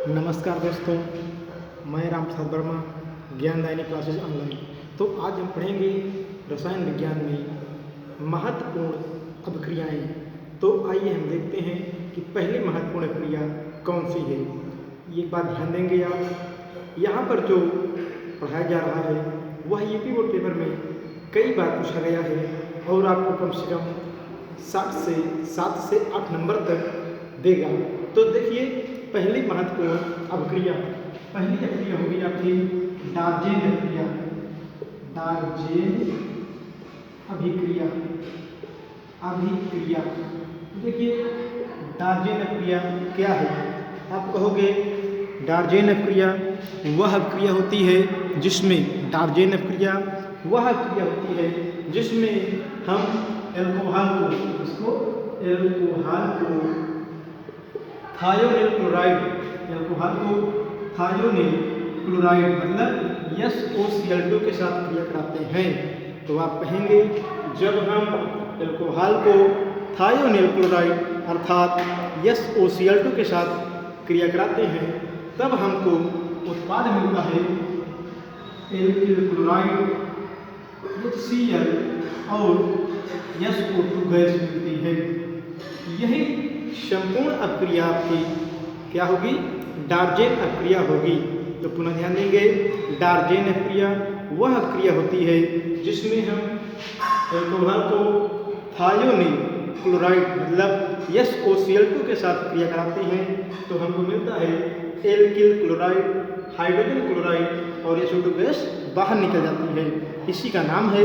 नमस्कार दोस्तों, मैं राम प्रसाद वर्मा, ज्ञानदायिनी क्लासेज ऑनलाइन। तो आज हम पढ़ेंगे रसायन विज्ञान में महत्वपूर्ण अभिक्रियाएं। तो आइए हम देखते हैं कि पहली महत्वपूर्ण अभिक्रिया कौन सी है। ये बात ध्यान देंगे आप, यहाँ पर जो पढ़ाया जा रहा है वह यूपी बोर्ड पेपर में कई बार पूछा गया है और आपको कम से कम 7 से 8 नंबर तक देगा। तो देखिए, पहली महत्वपूर्ण अभिक्रिया, पहली अभिक्रिया होगी आपकी डार्जेन अभिक्रिया। डार्जेन अभिक्रिया, अभिक्रिया देखिए, डार्जेन अभिक्रिया क्या है। आप कहोगे डार्जेन अभिक्रिया वह अभिक्रिया होती है जिसमें, डार्जेन अभिक्रिया वह अभिक्रिया होती है जिसमें हम एल्कोहल को, इसको एल्कोहल को थायोनिल क्लोराइड, एल्कोहल को थायोनिल क्लोराइड मतलब SOCl2 के साथ क्रिया कराते हैं। तो आप कहेंगे जब हम एल्कोहल को थायोनिल क्लोराइड अर्थात SOCl2 के साथ क्रिया कराते हैं तब हमको उत्पाद मिलता है एल्किल क्लोराइड HCl और SO2 गैस मिलती है। यही संपूर्ण अभिक्रिया आपकी क्या होगी, डार्जेन अभिक्रिया होगी। तो पुनः ध्यान देंगे, डार्जेन अभिक्रिया वह अभिक्रिया होती है जिसमें हम एल्कोहल को थायोनिल क्लोराइड मतलब SOCl2 के साथ क्रिया कराते हैं तो हमको मिलता है एल्किल क्लोराइड, हाइड्रोजन क्लोराइड और SO2 गैस बाहर निकल जाती है। इसी का नाम है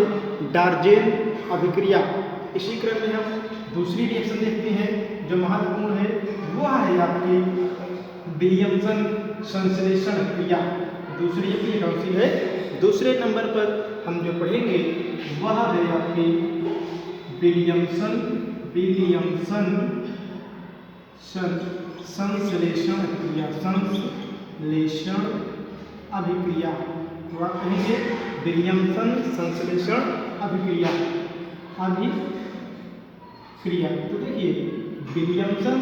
डार्जेन अभिक्रिया। इसी क्रम में हम दूसरी रिएक्शन देखते हैं जो महत्वपूर्ण है, वह है आपकी विलियमसन संश्लेषण क्रिया। दूसरी अभिक्रिया कौन सी है, दूसरे नंबर पर हम जो पढ़ेंगे वह है आपकी विलियमसन संश्लेषण क्रिया, संश्लेषण अभिक्रिया। तो आप कहेंगे विलियमसन संश्लेषण अभिक्रिया, अभिक्रिया। तो देखिए, विलियमसन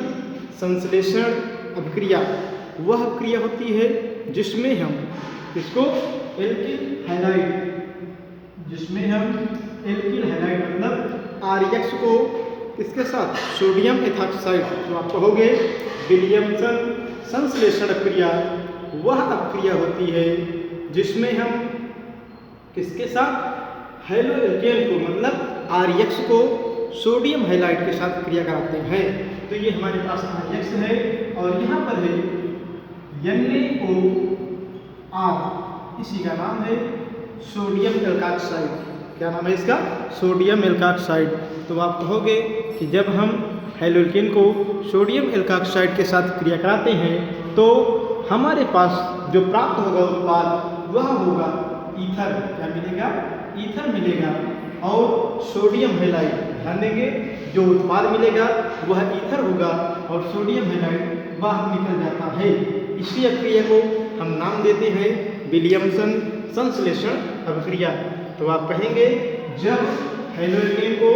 संश्लेषण अभिक्रिया वह अभिक्रिया होती है जिसमें हम इसको एल्किल हैलाइड, जिसमें हम एल्किल हैलाइड मतलब RX को किसके साथ, सोडियम एथॉक्साइड। तो आप कहोगे विलियमसन संश्लेषण अभिक्रिया वह अभिक्रिया होती है जिसमें हम किसके साथ, हेलो एल्केन को मतलब RX को सोडियम हैलाइड के साथ क्रिया कराते हैं। तो ये हमारे पास RX है और यहाँ पर है NaOR, इसी का नाम है सोडियम एल्काक्साइड। क्या नाम है इसका, सोडियम एल्काक्साइड। तो आप कहोगे कि जब हम हेलोल्केन को सोडियम एल्काक्साइड के साथ क्रिया कराते हैं तो हमारे पास जो प्राप्त होगा उत्पाद वह होगा ईथर। क्या मिलेगा, ईथर मिलेगा और सोडियम हैलाइड। ध्यान देंगे, जो उत्पाद मिलेगा वह ईथर होगा और सोडियम हैलाइड बाहर निकल जाता है। इसी अभिक्रिया को हम नाम देते हैं विलियमसन संश्लेषण अभिक्रिया। तो आप कहेंगे जब हेलोल्केन को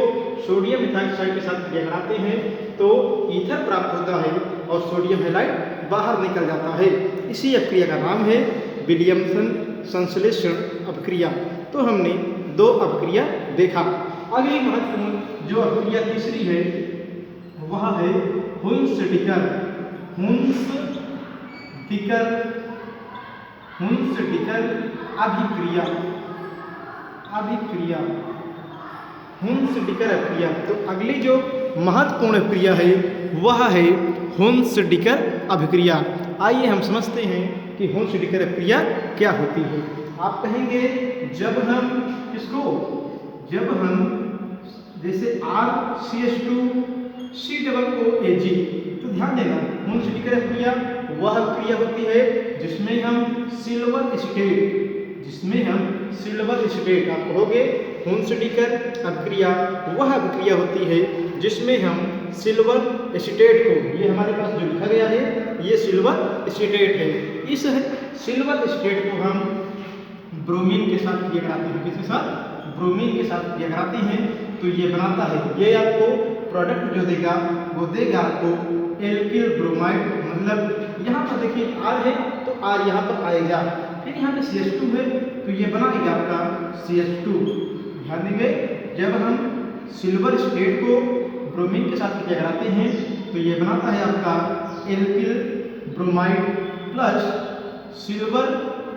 सोडियम एथॉक्साइड के साथ क्रिया कराते हैं तो ईथर प्राप्त होता है और सोडियम हैलाइड बाहर निकल जाता है। इसी अभिक्रिया का नाम है विलियमसन संश्लेषण अभिक्रिया। तो हमने 2 अभिक्रिया देखा। अगली महत्वपूर्ण जो अभिक्रिया तीसरी है वह है हुन्स-डिकर अभिक्रिया, अभिक्रिया हुन्स-डिकर अभिक्रिया। तो अगली जो महत्वपूर्ण अभिक्रिया है वह है हुन्स-डिकर अभिक्रिया। आइए हम समझते हैं कि हुन्स-डिकर अभिक्रिया क्या होती है। आप कहेंगे जब हम इसको, जब हम जैसे RCH2COOAg, तो ध्यान देना हुन्स-डिकर अभिक्रिया वह अभिक्रिया होती है जिसमें हम सिल्वर एसीटेट, जिसमें हम सिल्वर एसीटेट, आप कहोगे हुन्स-डिकर अभिक्रिया वह अभिक्रिया होती है जिसमें हम सिल्वर एसीटेट को, ये हमारे पास जो लिखा गया है ये सिल्वर एसीटेट है, इस सिल्वर एसीटेट को हम ब्रोमीन के साथ क्रिया कराते हैं। किसके साथ, ब्रोमीन के साथ क्रिया कराते हैं तो ये बनाता है, ये आपको प्रोडक्ट जो देगा वो देगा आपको एल्किल ब्रोमाइड। मतलब यहाँ पर देखिए R है तो R यहाँ पर आएगा। फिर यहाँ पे CH2 है तो ये बनाएगा आपका CH2। ध्यान देंगे, जब हम सिल्वर स्टेट को ब्रोमीन के साथ क्रिया कराते हैं तो ये बनाता है आपका alkyl bromide plus silver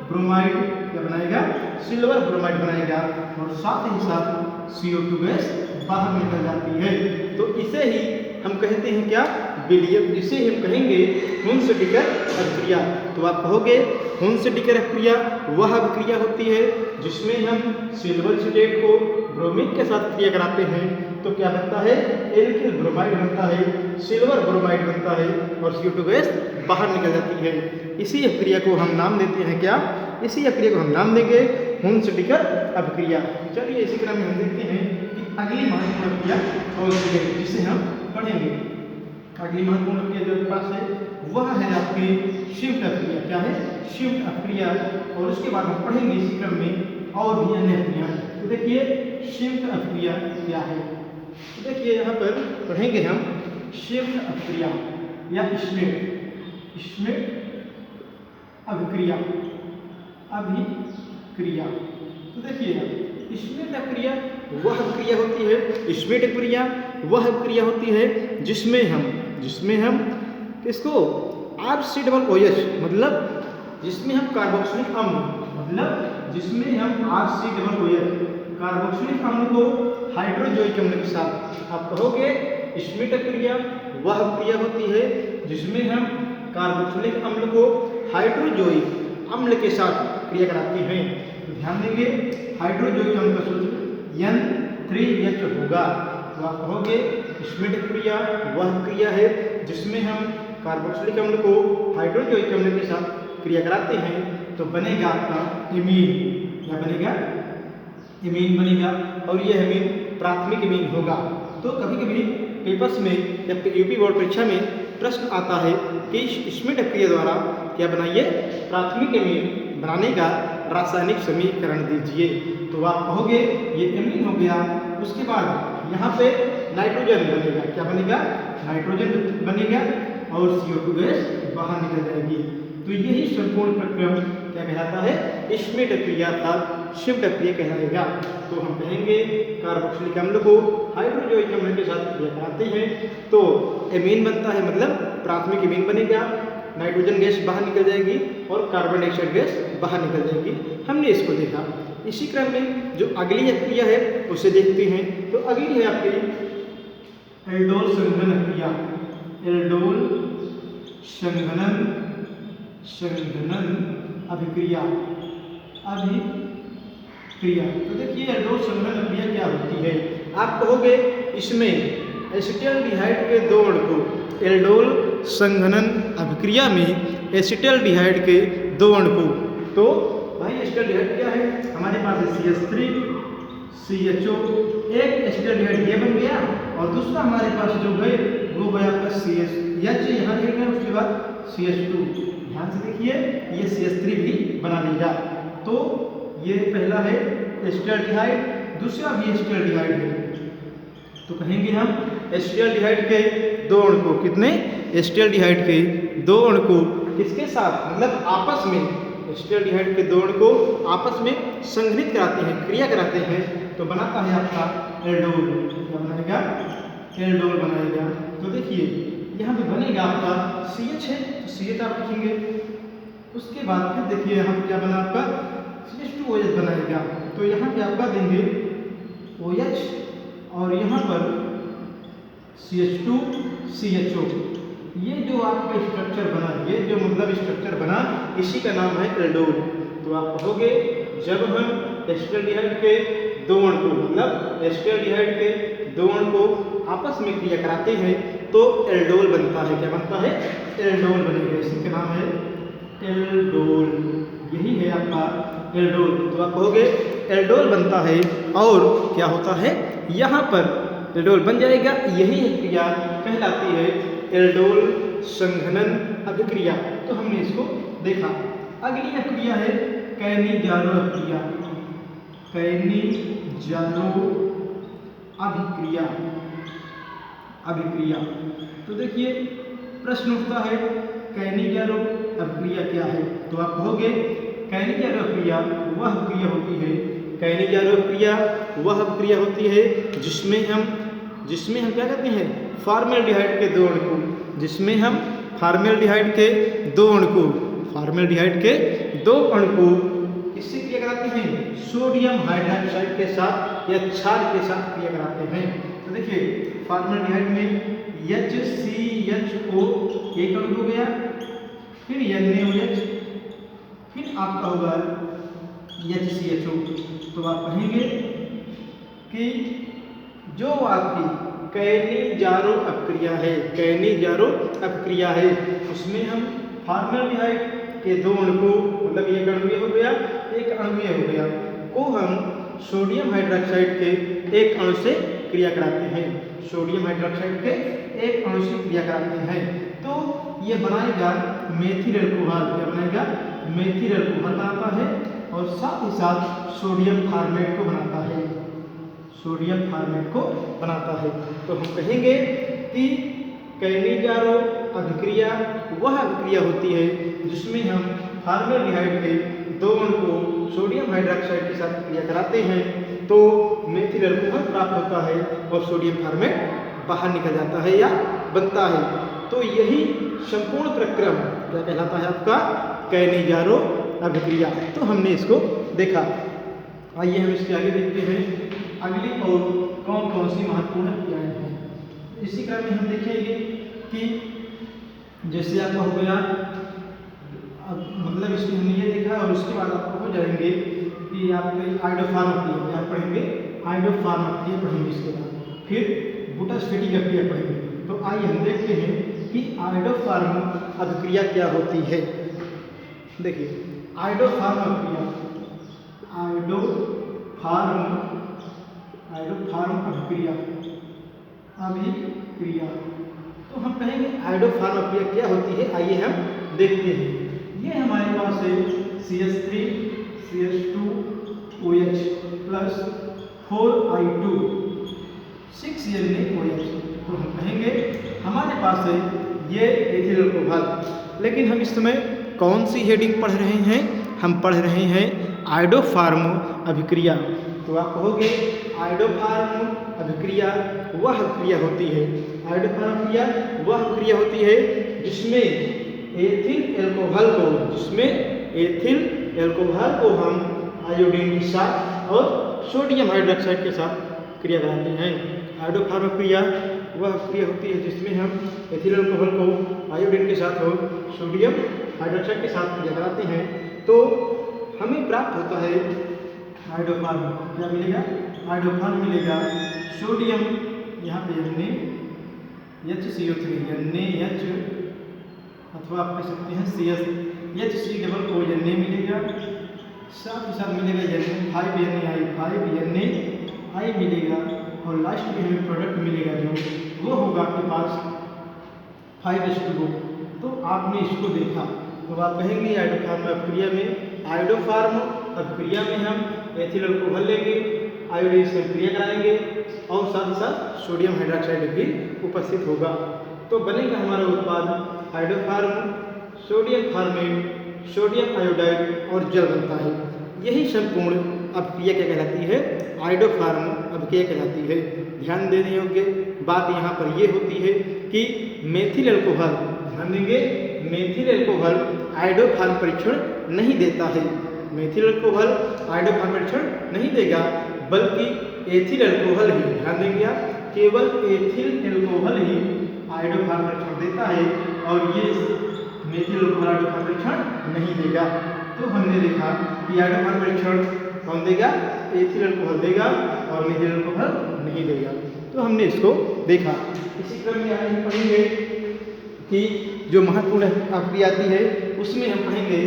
bromide. क्या बनाएगा? सिल्वर ब्रोमाइड बनाएगा और साथ ही साथ CO2 गैस बाहर निकल जाती है। तो इसे ही हम कहते हैं क्या? विलयन। इसे हम कहेंगे हुन्स-डिकर अभिक्रिया। तो आप कहोगे हुन्स-डिकर अभिक्रिया वह अभिक्रिया होती है जिसमें हम सिल्वर स्टेट को ब्रोमीन के साथ क्रिया कराते हैं तो क्या बनता है? एल्किल ब्रोमाइड बनता है, सिल्वर ब्रोमाइड बनता है और CO2 गैस बाहर निकल जाती है। इसी अभिक्रिया को हम नाम देते हैं क्या? इसी अभिक्रिया को हम नाम देंगे हुन्स-डिकर अभिक्रिया। चलिए इसी क्रम में हम देखते हैं कि अगली महत्वपूर्ण अभिक्रिया कौन सी है जिसे हम पढ़ेंगे। अगली महत्वपूर्ण अभिक्रिया जो आपके पास है वह है आपकी शिफ्ट अभिक्रिया। क्या है? शिफ्ट अभिक्रिया। और उसके बाद हम पढ़ेंगे इसी क्रम में और भी अन्य अभिक्रिया। तो देखिए शिफ्ट अभिक्रिया क्या है। तो देखिए यहाँ पर पढ़ेंगे हम शिफ्ट अभिक्रिया या श्मिट अभिक्रिया। तो देखिए श्मिट अभिक्रिया वह अभिक्रिया होती है, श्मिट अभिक्रिया वह अभिक्रिया होती है जिसमें हम किसको RC-OH मतलब जिसमें हम कार्बोक्सिलिक अम्ल कार्बोक्सिलिक अम्ल को हाइड्रोजोइक अम्ल के साथ, आप कहोगे श्मिट अभिक्रिया वह अभिक्रिया होती है जिसमें हम कार्बोक्सिलिक अम्ल को हाइड्रोजोइक अम्ल के साथ क्रिया कराते हैं। तो ध्यान देंगे हाइड्रोजोइक अम्ल का सूत्र N3H होगा। तो आप कहोगे श्मिट अभिक्रिया वह अभिक्रिया है जिसमें हम कार्बोक्सिलिक अम्ल को हाइड्रोजोइक अम्ल के साथ क्रिया कराते हैं तो बनेगा आपका एमीन। क्या बनेगा? एमीन बनेगा और यह एमीन प्राथमिक एमीन होगा। तो कभी कभी पेपर्स में या यूपी बोर्ड परीक्षा में प्रश्न आता है कि श्मिट अभिक्रिया द्वारा क्या बनाइए? प्राथमिक एमीन बनाने का रासायनिक समीकरण दीजिए। तो आप कहोगे ये एमीन हो गया, उसके बाद यहाँ पे नाइट्रोजन बनेगा। क्या बनेगा? नाइट्रोजन बनेगा और CO2 गैस बाहर निकल जाएगी। तो यही संपूर्ण प्रक्रम क्या कहलाता है? श्मिट अभिक्रिया अर्थात शिफ्ट अभिक्रिया कहलाएगा। तो हम कहेंगे कार्बोक्सिलिक अम्ल को हाइड्रोजोइक अम्ल के साथ क्रिया कराते हैं तो एमीन बनता है, मतलब प्राथमिक एमीन बनेगा, नाइट्रोजन गैस बाहर निकल जाएगी और कार्बन डाइऑक्साइड गैस बाहर निकल जाएगी। हमने इसको देखा। इसी क्रम में जो अगली अभिक्रिया है उसे देखते हैं। तो अगली है आपकी एल्डोल संघनन अभिक्रिया। एल्डोल संघनन अभिक्रिया। तो देखिए एल्डोल संघनन अभिक्रिया क्या होती है? आप कहोगे इसमें एसिटल्डिहाइड के दो अणु को, एल्डोल संघनन अभिक्रिया में एसिटल्डिहाइड के दो अणु को, तो भाई एसिटल्डिहाइड क्या है? हमारे पास है CH3 CHO, एक एसिटल्डिहाइड ये बन गया और दूसरा हमारे पास जो है वो है आपका CH यहाँ रहेगा, उसके बाद CH2। ध्यान से देखिए ये CH3 भी बना लेगा। तो ये पहला है एसिटल्डिहाइड, दूसरा भी एसिटल्डिहाइड है। तो कहेंगे हम एसिटल्डिहाइड के दो अणु को, कितने? एसिटल्डिहाइड के दो अणु को किसके साथ, मतलब आपस में एसिटल्डिहाइड के दो अणु को आपस में संघनित कराते हैं, क्रिया कराते हैं तो बनाता है आपका एल्डोल। क्या बनाएगा? एल्डोल बनाएगा। तो देखिए यहाँ पे बनेगा आपका CH है तो CH आप लिखेंगे। उसके बाद फिर देखिए यहाँ पे क्या बना आपका CH2OH बनाएगा। तो यहाँ पे आपका देंगे OH और यहाँ पर CH2 CHO। ये जो आपका स्ट्रक्चर बना, ये जो मतलब स्ट्रक्चर बना, इसी का नाम है एल्डोल। तो आप कहोगे जब हम एसिटल्डिहाइड के दो अणु को, मतलब एसिटल्डिहाइड के दो अणु को आपस में क्रिया कराते हैं तो एल्डोल बनता है। क्या बनता है? एल्डोल बनेगा। इसी का नाम है एल्डोल। यही है आपका एल्डोल। तो आप कहोगे एल्डोल बनता है और क्या होता है? यहाँ पर एल्डोल बन जाएगा। यही अभिक्रिया कहलाती है एल्डोल संघनन अभिक्रिया। तो हमने इसको देखा। अगली अभिक्रिया है कैनिजारो अभिक्रिया। कैनिजारो अभिक्रिया। तो देखिए प्रश्न उठता है कैनिजारो अभिक्रिया अभिक्रिया क्या है? तो आप कहोगे कैनिजारो क्रिया वह क्रिया होती है, कैनिजारो क्रिया वह क्रिया होती है जिसमें हम क्या कहते हैं, फॉर्मेल्डिहाइड के दो अणु, जिसमें हम फॉर्मेल्डिहाइड के दो अणु को इससे क्रिया कराते हैं सोडियम हाइड्रोक्साइड के साथ या क्षार के साथ क्रिया कराते हैं। तो देखिए फॉर्मेल्डिहाइड में HCHO एक अणु हो गया, फिर NaOH, फिर आपका होगा HCHO। तो आप कहेंगे कि जो आपकी कैनिजारो अपक्रिया है उसमें हम फॉर्मेल्डिहाइड के दो अणु को, मतलब एक अणु ये हो गया, एक अणु ये हो गया, को हम सोडियम हाइड्रोक्साइड के एक अणु से क्रिया कराते हैं, सोडियम हाइड्रोक्साइड के एक अणु से क्रिया कराते हैं। तो ये बनाएगा मेथिल अल्कोहल, क्या बनाएगा? मेथिल अल्कोहल बनाता है और साथ ही साथ सोडियम फॉर्मेट को बनाता है, सोडियम फॉर्मेट को बनाता है। तो हम कहेंगे कि कैनिजारो अभिक्रिया वह अभिक्रिया होती है जिसमें हम फॉर्मेल्डिहाइड के दो अणु को सोडियम हाइड्रोक्साइड के साथ क्रिया कराते हैं तो मेथिल अल्कोहल प्राप्त होता है और सोडियम फॉर्मेट बाहर निकल जाता है या बनता है। तो यही संपूर्ण प्रक्रम क्या कहलाता है आपका? कैनिजारो अभिक्रिया। तो हमने इसको देखा। आइए हम इसके आगे देखते हैं अगली और कौन कौन सी महत्वपूर्ण क्रियाएं हैं। इसी क्रम में हम देखेंगे कि जैसे आपका हो गया, मतलब इसमें हमने ये देखा और उसके बाद आपको हो जाएंगे कि आपके आइडोफार्म क्रिया क्या पढ़ेंगे, आइडोफार्म क्रिया पढ़ेंगे, इसके बाद फिर बुटास्फीटिक क्रिया पढ़ेंगे। तो आइए हम देखते हैं कि आइडोफार्म अभिक्रिया क्या होती है। देखिए आइडोफार्म अभिक्रिया, आइडोफार्म अभिक्रिया, तो हम कहेंगे आइडोफार्म अभिक्रिया क्या होती है, आइए हम देखते हैं। ये हमारे पास है CH3 CH2OH plus 4I2 6NaOH। तो हम कहेंगे हमारे पास है ये एथिल अल्कोहल। लेकिन हम इस समय कौन सी हेडिंग पढ़ रहे हैं? हम पढ़ रहे हैं आइडोफार्म अभिक्रिया। तो आप कहोगे आइडोफार्म अभिक्रिया वह क्रिया होती है, आइडोफार्म क्रिया वह क्रिया होती है जिसमें एथिल अल्कोहल को हम आयोडीन के साथ और सोडियम हाइड्रोक्साइड के साथ क्रिया कराते हैं। आइडोफार्म क्रिया वह क्रिया होती है जिसमें हम एथिल अल्कोहल को आयोडीन के साथ और सोडियम हाइड्रोक्साइड के साथ क्रिया कराते हैं तो हमें प्राप्त होता है आइडोफार्म। क्या मिलेगा? आइडोफार्म मिलेगा सोडियम, यहाँ पे HCO3 NaH, अथवा आप कह सकते हैं HCOONA मिलेगा, साथ ही साथ मिलेगा 5NaI मिलेगा और लास्ट में हमें प्रोडक्ट मिलेगा जो वो होगा आपके पास 5H2O। तो आपने इसको देखा तो आप कहेंगे आइडोफार्म अभिक्रिया में हम एथिल अल्कोहल लेंगे, आयोडीन से क्रिया कराएंगे और साथ ही साथ सोडियम हाइड्रोक्साइड भी उपस्थित होगा। तो बनेगा हमारा उत्पाद iodoform, sodium format, sodium iodide और जल बनता है। यही संपूर्ण अभिक्रिया क्या कहलाती है? आइडोफार्म अभिक्रिया कहलाती है। ध्यान देने योग्य बात यहाँ पर यह होती है कि मेथिल अल्कोहल, ध्यान देंगे, मेथिल अल्कोहल आइडोफार्म परीक्षण नहीं देता है, मेथिल अल्कोहल आइडोफार्म परीक्षण नहीं देगा, बल्कि एथिल अल्कोहल ही, ध्यान देंगे आप, केवल एथिल अल्कोहल ही आइडोफार्म परीक्षण देता है और ये मेथिल अल्कोहल आइडोफार्म परीक्षण नहीं देगा। तो हमने देखा कि आइडोफार्म परीक्षण कौन देगा? एथिल अल्कोहल देगा और मेथिल अल्कोहल नहीं देगा। तो हमने इसको देखा। इसी क्रम में आगे हम पढ़ेंगे कि जो महत्वपूर्ण अभिक्रिया आती है उसमें हम पढ़ेंगे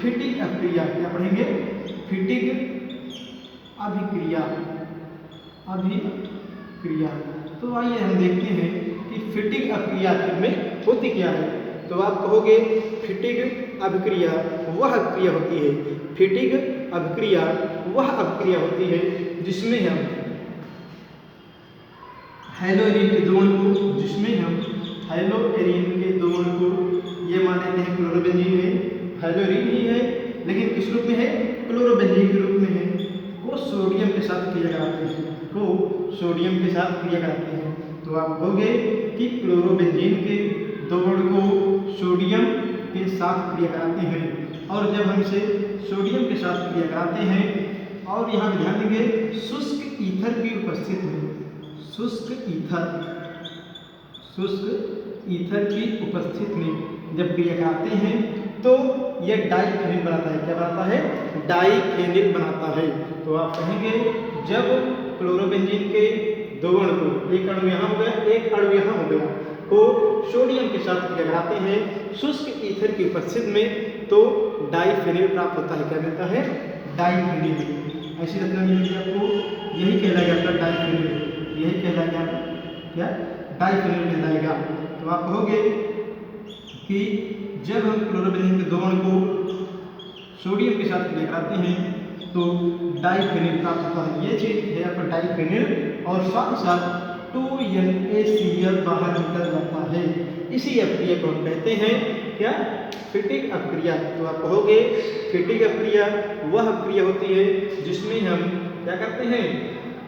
फिटिक अभिक्रिया। क्या पढ़ेंगे? फिटिक अभिक्रिया। तो आइए हम देखते हैं कि फिटिक अभिक्रिया में होती क्या है। तो आप कहोगे फिटिक अभिक्रिया वह अभिक्रिया होती है, फिटिक अभिक्रिया वह अभिक्रिया होती है जिसमें हम हेलोएरिन के दो अणु को, जिसमें हम हेलोएरिन के दो अणु को, ये मान लेते हैं क्लोरोबेंजीन है, हेलोरीन ही है, लेकिन किस रूप में है? क्लोरोबेंजीन के रूप में है। वो सोडियम के साथ क्रिया कराते हैं, को सोडियम के साथ क्रिया कराते हैं। तो आप कहोगे कि क्लोरोबेंजीन के दो अणु को सोडियम के साथ क्रिया कराते हैं, और जब हम इसे सोडियम के साथ क्रिया कराते हैं, और यहाँ पे ध्यान देंगे शुष्क ईथर की उपस्थिति में, शुष्क ईथर की उपस्थिति में जब क्रिया कराते हैं तो यह डाइफेनिल बनाता है। क्या बनाता है? डाइफेनिल बनाता है। तो आप कहेंगे जब क्लोरोबेंजीन के दो अणु को, एक अणु यहाँ हो गया, एक अणु यहाँ हो गया, को सोडियम के साथ क्रिया कराते हैं शुष्क ईथर की उपस्थिति में, तो डाइफेनिल प्राप्त होता है। क्या मिलता है? डाइफेनिल। ऐसी रचना मिलेगी आपको, यही कहलाएगा आपका डाइफेनिल, यही कहलाएगा क्या? डाइफेनिल कहलाएगा। तो आप कहोगे कि जब हम क्लोरोबेंजीन के दो अणु को सोडियम के साथ क्रिया कराते हैं तो डाइफेनिल प्राप्त होता है। ये चीज है आपका डाइफेनिल, और साथ ही साथ 2NaCl बाहर निकल जाता है। इसी अपक्रिया को हम कहते हैं क्या? फिटिक अपक्रिया। तो आप कहोगे फिटिक अपक्रिया वह अपक्रिया होती है जिसमें हम क्या करते हैं?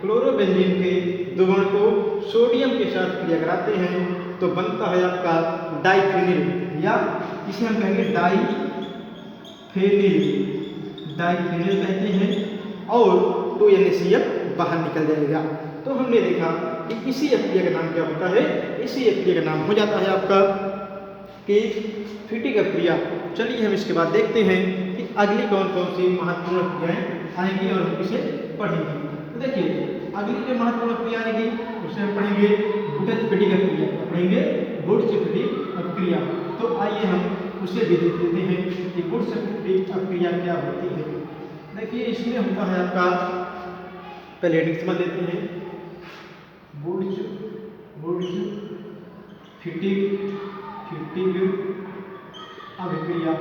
क्लोरोबेंजीन के दो अणु को सोडियम के साथ क्रिया कराते हैं तो बनता है आपका डाइफेनिल, या इसे हम कहेंगे डाइफेनिल कहते हैं, और 2NaCl बाहर निकल जाएगा। तो हमने देखा कि इसी अपक्रिया का नाम क्या होता है? इसी अपक्रिया का नाम हो जाता है आपका कि फिटिक अपक्रिया। चलिए हम इसके बाद देखते हैं कि अगली कौन कौन सी महत्वपूर्ण अपक्रियाएं आएंगी और हम इसे पढ़ेंगे। तो देखिए अगली जो महत्वपूर्ण अपक्रिया आएगी उसे हम पढ़ेंगे बुटज-फिटिक अपक्रिया। पढ़ेंगे बुटज-फिटिक अपक्रिया। तो आइए हम उसे भी देख लेते हैं कि बुटज-फिटिक अपक्रिया क्या होती है। देखिए इसमें होता है आपका, पहले हेडिंग समझ लेते हैं। बुटज-फिटिक अभिक्रिया,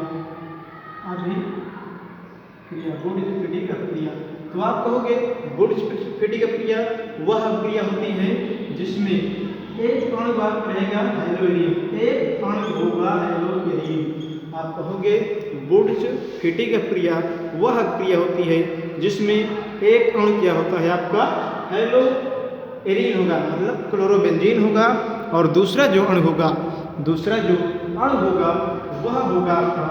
बुटज-फिटिक अपक्रिया। तो आप कहोगे बुटज-फिटिक अपक्रिया वह अपक्रिया होती है जिसमें एक अणु भाग रहेगा हेलोरीन, एक अणु होगा हेलोरीन। आप कहोगे बुटज-फिटिक अपक्रिया वह अपक्रिया होती है जिसमें एक अणु क्या होता है आपका? हेलोरीन होगा, मतलब क्लोरोबेंजीन होगा, और दूसरा जो अणु होगा वह होगा आपका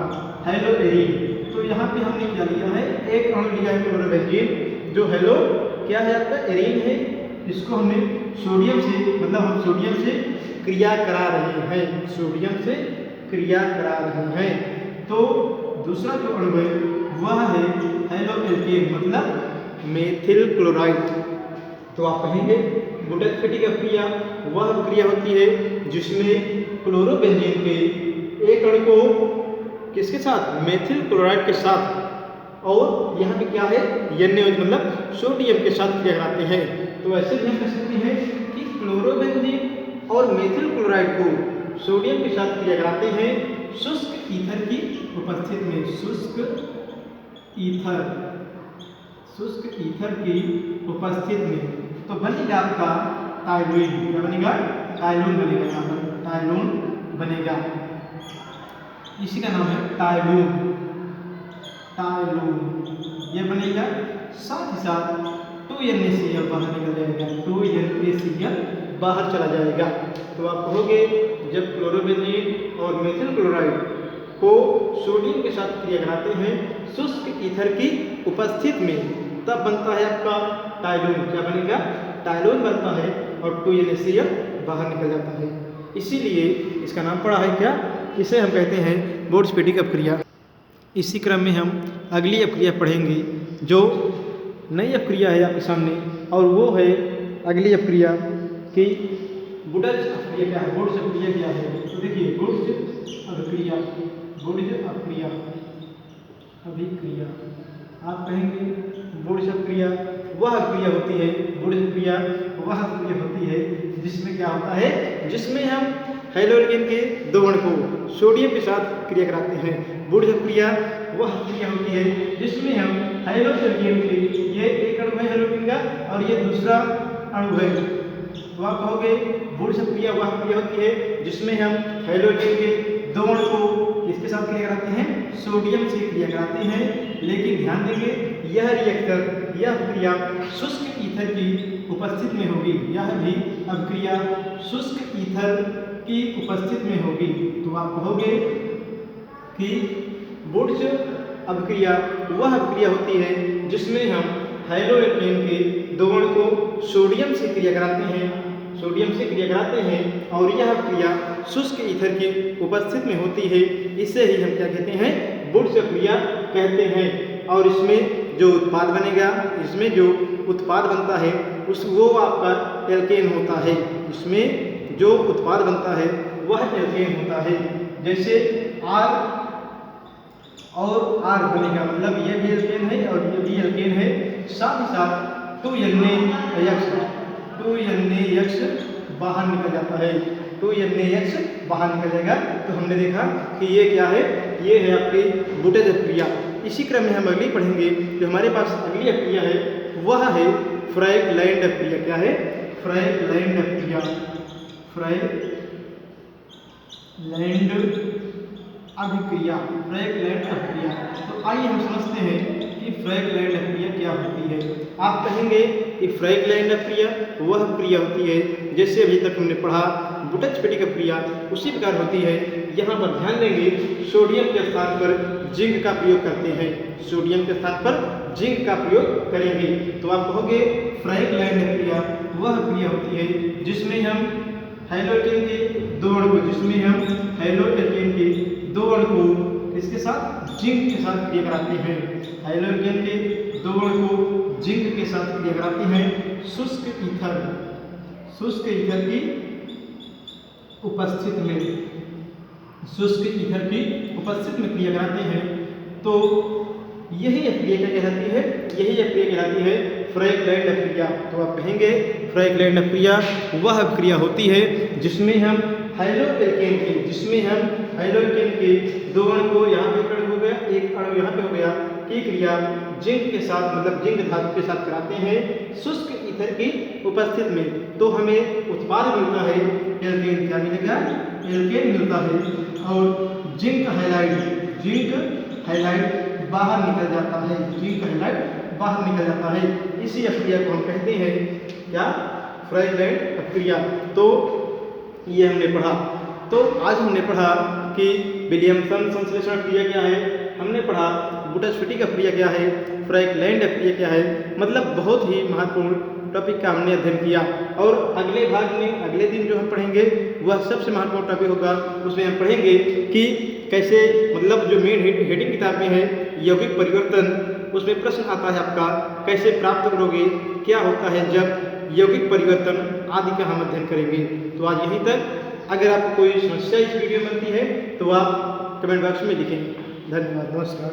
हेलोरीन। तो यहाँ पे हमने क्या लिया है? एक अणु लिया है क्लोरोबेंजीन जो हेलो क्या है आपका? एरीन है। इसको हमने सोडियम से, मतलब हम सोडियम से क्रिया करा रहे हैं, सोडियम से क्रिया करा रहे हैं। तो दूसरा जो अणु है वह है हेलोएल्केन, मतलब मेथिल क्लोराइड। तो आप कहेंगे बुटज-फिटिक अपक्रिया वह अपक्रिया होती है जिसमें क्लोरोबेंजीन के एक अणु को किसके साथ? मेथिल क्लोराइड के साथ, और यहाँ पे क्या है? NaOH मतलब सोडियम के साथ क्रिया कराते हैं। तो ऐसे भी हम कह सकते हैं कि क्लोरोबेंजीन और मेथिल क्लोराइड को सोडियम के साथ क्रिया कराते हैं शुष्क ईथर की उपस्थिति में, शुष्क ईथर की उपस्थिति में। तो बनेगा आपका टाइलून। क्या बनेगा? टाइलून बनेगा। यहाँ पर टाइलून बनेगा, इसी का नाम है टाइलून। ये बनेगा। साथ ही साथ 2NaCl बाहर निकल जाएगा, 2NaCl बाहर चला जाएगा। तो आप कहोगे जब क्लोरोबेंजीन और मेथिल क्लोराइड को सोडियम के साथ क्रिया कराते हैं शुष्क ईथर की उपस्थिति में, तब बनता है आपका टाइलून। क्या बनेगा? टाइलून बनता है, और 2NaCl बाहर निकल जाता है। इसीलिए इसका नाम पड़ा है क्या? इसे हम कहते हैं बुटज-फिटिक अपक्रिया। इसी क्रम में हम अगली अपक्रिया पढ़ेंगे जो नई अपक्रिया है आपके सामने, और वो है अगली अपक्रिया कि बुटज अपक्रिया क्या है, बुटज अपक्रिया क्या है। तो देखिए बुटज अभिक्रिया आप कहेंगे बुटज अपक्रिया वह अपक्रिया होती है, बुटज अपक्रिया वह अपक्रिया होती है जिसमें क्या होता है? जिसमें हम हेलोजन के दो अणु को सोडियम के साथ क्रिया कराते हैं। बुटज अपक्रिया वह अपक्रिया होती है जिसमें हम हेलोजन के, ये एक अणु है हेलोजन का और ये दूसरा अणु है, तो आप कहोगे बुटज अपक्रिया वह अपक्रिया होती है जिसमें हम हेलोजन के दो अणु को किसके साथ क्रिया कराते हैं? सोडियम से क्रिया कराते हैं। लेकिन ध्यान देंगे यह रिएक्टर, यह अभिक्रिया शुष्क ईथर की उपस्थिति में होगी। यह भी अभिक्रिया शुष्क ईथर की उपस्थिति में होगी। तो आप कहोगे कि बुर्ज अभिक्रिया वह अभिक्रिया होती है जिसमें हम हैलोएल्केन के दो अणु को सोडियम से क्रिया कराते हैं, सोडियम से क्रिया कराते हैं और यह अभिक्रिया शुष्क ईथर की उपस्थिति में होती है। इसे ही हम क्या कहते हैं? बुर्ज अभिक्रिया कहते हैं। और इसमें जो उत्पाद बनेगा, इसमें जो उत्पाद बनता है वो आपका एल्केन होता है। इसमें जो उत्पाद बनता है वह एल्केन होता है। जैसे R और R बनेगा, मतलब ये भी एल्केन है और ये भी एल्केन है। साथ ही साथ 2NaX बाहर निकल जाता है, 2NaX बाहर निकल जाएगा। तो हमने देखा कि ये क्या है? ये है आपकी बुटेज अभिक्रिया। इसी क्रम में हम अगली पढ़ेंगे। जो हमारे पास अगली अभिक्रिया है वह है फ्रैगलैंड अभिक्रिया। क्या है? फ्रैगलैंड अभिक्रिया। फ्रैगलैंड अभिक्रिया, फ्रैगलैंड अभिक्रिया। तो आइए हम समझते हैं कि फ्रैगलैंड अभिक्रिया क्या होती है। आप कहेंगे कि फ्रैगलैंड अभिक्रिया वह अभिक्रिया होती है जैसे अभी तक हमने पढ़ा बुटेज स्फटिक अभिक्रिया उसी प्रकार होती है। यहाँ पर ध्यान देंगे सोडियम के स्थान पर जिंक का प्रयोग करते हैं, सोडियम के स्थान पर जिंक का प्रयोग करेंगे। तो आप कहोगे फ्रैगलैंड अभिक्रिया वह अभिक्रिया होती है जिसमें हम हैलोएल्केन के दो अणु को, जिसमें हम हैलोएल्केन के दो अणु को इसके साथ जिंक के साथ क्रिया कराते हैं। हैलोएल्केन के दो अणु को जिंक के साथ क्रिया कराते हैं शुष्क ईथर की उपस्थिति में, शुष्क ईथर की उपस्थिति में क्रिया कराते हैं। तो यही अभिक्रिया क्या कहलाती है? यही अभिक्रिया कहलाती है फ्रैगलैंड अभिक्रिया। तो आप कहेंगे फ्रैगलैंड अभिक्रिया वह अभिक्रिया होती है जिसमें हम हैलोएल्केन के दो अणु को, यहाँ पे एक अणु हो गया, एक अणु यहाँ पे हो गया, की क्रिया जिंक के साथ, मतलब जिंक धातु के साथ कराते हैं शुष्क ईथर की उपस्थिति में। तो हमें उत्पाद मिलता है एल्केन। क्या मिलेगा? एल्केन मिलता है। और जिंक हैलाइड बाहर निकल जाता है, जिंक हैलाइड बाहर निकल जाता है। इसी अभिक्रिया को हम कहते हैं क्या? फ्रैगलैंड अभिक्रिया। तो ये हमने पढ़ा। तो आज हमने पढ़ा कि विलियमसन संश्लेषण क्रिया क्या है, हमने पढ़ा बुटेज स्फटिक अभिक्रिया क्या है, फ्रैगलैंड अभिक्रिया क्या है। मतलब बहुत ही महत्वपूर्ण टॉपिक का हमने अध्ययन किया। और अगले भाग में, अगले दिन जो हम पढ़ेंगे वह सबसे महत्वपूर्ण टॉपिक होगा। उसमें हम पढ़ेंगे कि कैसे, मतलब जो मेन हेडिंग किताब में है यौगिक परिवर्तन, उसमें प्रश्न आता है आपका कैसे प्राप्त करोगे, क्या होता है जब यौगिक परिवर्तन आदि का हम अध्ययन करेंगे। तो आज यहीं तक। अगर आपको कोई समस्या इस वीडियो में बनती है तो आप कमेंट बॉक्स में लिखें। धन्यवाद, नमस्कार।